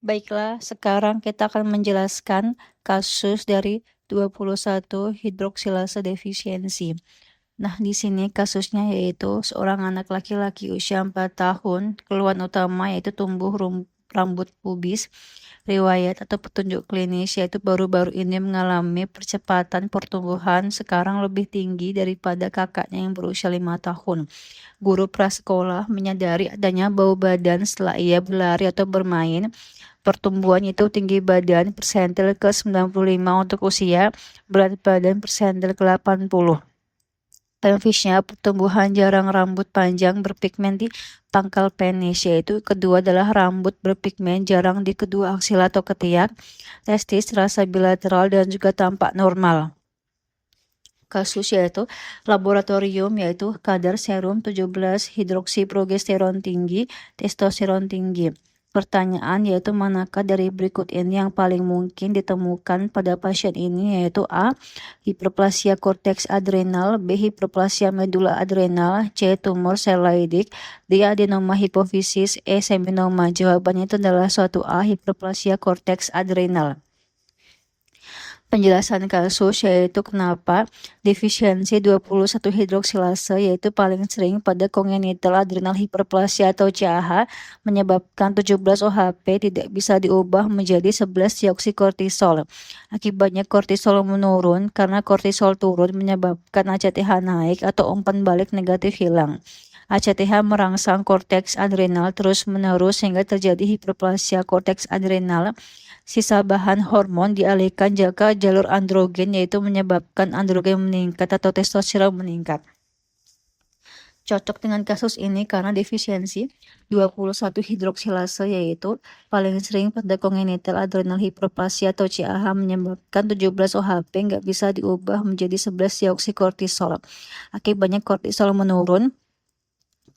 Baiklah, sekarang kita akan menjelaskan kasus dari 21 hidroksilase defisiensi. Nah, di sini kasusnya yaitu seorang anak laki-laki usia 4 tahun, keluhan utama yaitu tumbuh rambut pubis, riwayat atau petunjuk klinis yaitu baru-baru ini mengalami percepatan pertumbuhan sekarang lebih tinggi daripada kakaknya yang berusia 5 tahun. Guru prasekolah menyadari adanya bau badan setelah ia berlari atau bermain. Pertumbuhannya itu tinggi badan persentil ke 95 untuk usia, berat badan persentil ke 80. Pelvisnya pertumbuhan jarang rambut panjang berpigmen di pangkal penis, yaitu kedua adalah rambut berpigmen jarang di kedua aksila atau ketiak, testis rasa bilateral dan juga tampak normal. Kasus yaitu laboratorium yaitu kadar serum 17 hidroksiprogesteron tinggi, testosteron tinggi. Pertanyaan yaitu manakah dari berikut ini yang paling mungkin ditemukan pada pasien ini, yaitu A. Hiperplasia korteks adrenal, B. Hiperplasia medula adrenal, C. Tumor sel Leydig, D. Adenoma hipofisis, E. Seminoma. Jawabannya itu adalah suatu A. Hiperplasia korteks adrenal. Penjelasan kasus yaitu kenapa defisiensi 21 hidroksilase yaitu paling sering pada congenital adrenal hiperplasia atau CAH menyebabkan 17 OHP tidak bisa diubah menjadi 11 deoksikortisol. Akibatnya kortisol menurun karena kortisol turun menyebabkan ACTH naik atau umpan balik negatif hilang. ACTH merangsang korteks adrenal terus-menerus sehingga terjadi hiperplasia korteks adrenal. Sisa bahan hormon dialihkan ke jalur androgen yaitu menyebabkan androgen meningkat atau testosteron meningkat. Cocok dengan kasus ini karena defisiensi 21 hidroksilase yaitu paling sering pada congenital adrenal hiperplasia atau CAH menyebabkan 17 OHP nggak bisa diubah menjadi 11 deoksikortisol. Akibatnya kortisol menurun.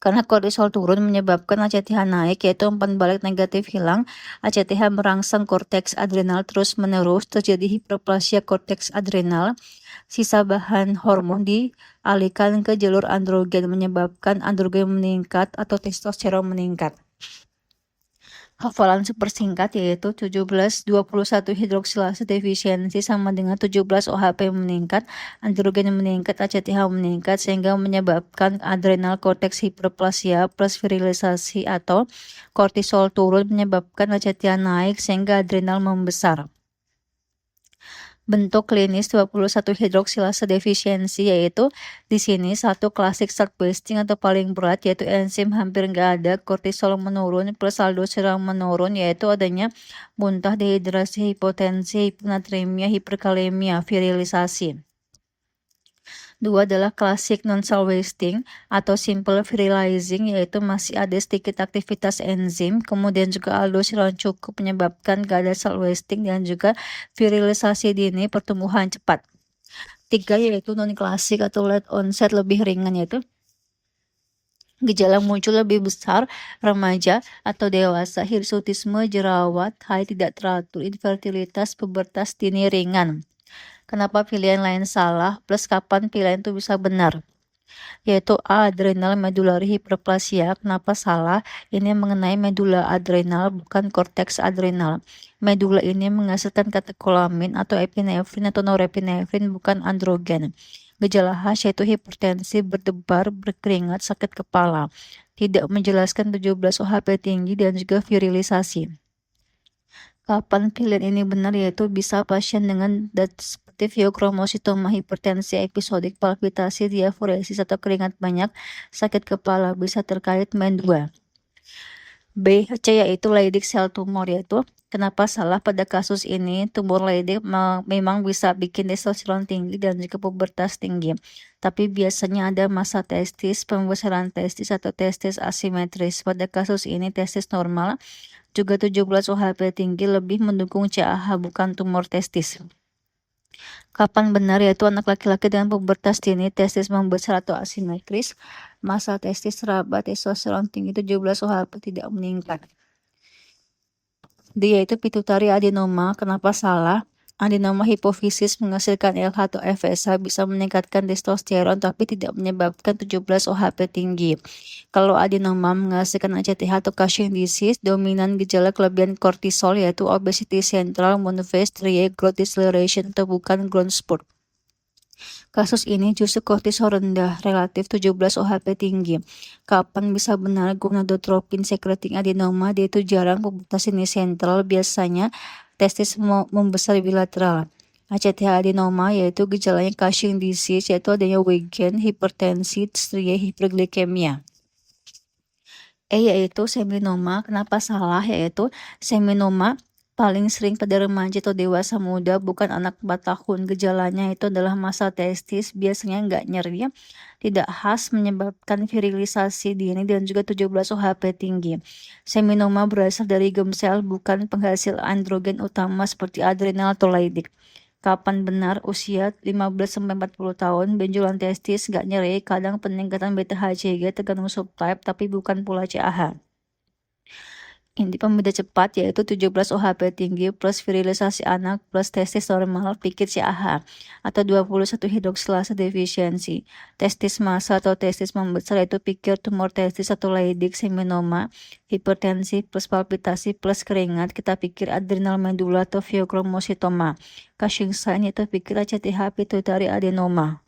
Karena kortisol turun menyebabkan ACTH naik yaitu umpan balik negatif hilang, ACTH merangsang korteks adrenal terus-menerus, terjadi hiperplasia korteks adrenal, sisa bahan hormon dialihkan ke jalur androgen menyebabkan androgen meningkat atau testosteron meningkat. Hafalan super singkat yaitu 17 21 hidroksilase defisiensi sama dengan 17 OHP meningkat, androgen meningkat, ACTH meningkat sehingga menyebabkan adrenal korteks hiperplasia plus virilisasi atau kortisol turun menyebabkan ACTH naik sehingga adrenal membesar. Bentuk klinis 21 hidroksilase defisiensi yaitu di sini satu klasik start wasting atau paling berat yaitu enzim hampir nggak ada, kortisol menurun plus aldosteron menurun yaitu adanya muntah, dehidrasi, hipotensi, hiponatremia, hiperkalemia, virilisasi. Dua adalah klasik non-cell wasting atau simple virilizing yaitu masih ada sedikit aktivitas enzim, kemudian juga aldosteron cukup menyebabkan gak ada cell wasting dan juga virilisasi dini pertumbuhan cepat. Tiga yaitu non-klasik atau late onset lebih ringan yaitu gejala muncul lebih besar, remaja atau dewasa, hirsutisme, jerawat, haid tidak teratur, infertilitas, pubertas dini ringan. Kenapa pilihan lain salah, plus kapan pilihan itu bisa benar? Yaitu A. Adrenal medulari hiperplasia. Kenapa salah? Ini mengenai medula adrenal bukan korteks adrenal. Medula ini menghasilkan katekolamin atau epinefrin atau norepinefrin bukan androgen. Gejala khas yaitu hipertensi, berdebar, berkeringat, sakit kepala. Tidak menjelaskan 17 OHP tinggi dan juga virilisasi. Kapan pilihan ini benar yaitu bisa pasien dengan seperti fiokromositoma, hipertensi episodik, palpitasi, diaforesis atau keringat banyak, sakit kepala bisa terkait MEN2. B, C yaitu Leydig cell tumor yaitu kenapa salah pada kasus ini tumor Leydig memang bisa bikin testosteron tinggi dan juga pubertas tinggi. Tapi biasanya ada masa testis, pembesaran testis atau testis asimetris. Pada kasus ini testis normal juga 17 OHP tinggi lebih mendukung CAH bukan tumor testis. Kapan benar yaitu anak laki-laki dengan pubertas dini, testis membesar atau asimetris, masa testis rabat, testosteron tinggi 17 OHP tidak meningkat. D yaitu pituitary adenoma. Kenapa salah? Adenoma hipofisis menghasilkan LH atau FSH bisa meningkatkan testosteron tapi tidak menyebabkan 17 OHP tinggi. Kalau adenoma menghasilkan ACTH atau Cushing disease, dominan gejala kelebihan kortisol yaitu obesity central, manifest striae, growth deceleration atau bukan growth spurt. Kasus ini justru kortisol rendah, relatif 17 OHP tinggi. Kapan bisa benar gonadotropin secreting adenoma? Dia itu jarang pubutasi sentral, biasanya testis membesar bilateral. ACTH adenoma yaitu gejalanya Cushing disease, yaitu adanya weight gain, hipertensi, striae, hiperglikemia. Yaitu seminoma. Kenapa salah? Yaitu seminoma paling sering pada remaja atau dewasa muda, bukan anak 4 tahun. Gejalanya itu adalah masa testis, biasanya nggak nyeri, tidak khas, menyebabkan virilisasi dini dan juga 17 OHP tinggi. Seminoma berasal dari gemsel, bukan penghasil androgen utama seperti adrenal atau Leydig. Kapan benar? Usia 15-40 tahun, benjolan testis, nggak nyeri, kadang peningkatan beta HCG tergantung subtype, tapi bukan pula CAH. Ini pembeda cepat yaitu 17 OHP tinggi plus virilisasi anak plus testis normal, pikir CAH atau 21 hidroksilase defisiensi. Testis massa atau testis membesar yaitu pikir tumor testis atau Leydig, seminoma, hipertensi plus palpitasi plus keringat, kita pikir adrenal medula atau pheochromocytoma. Cushing sign yaitu pikir ACTH pituitary adenoma.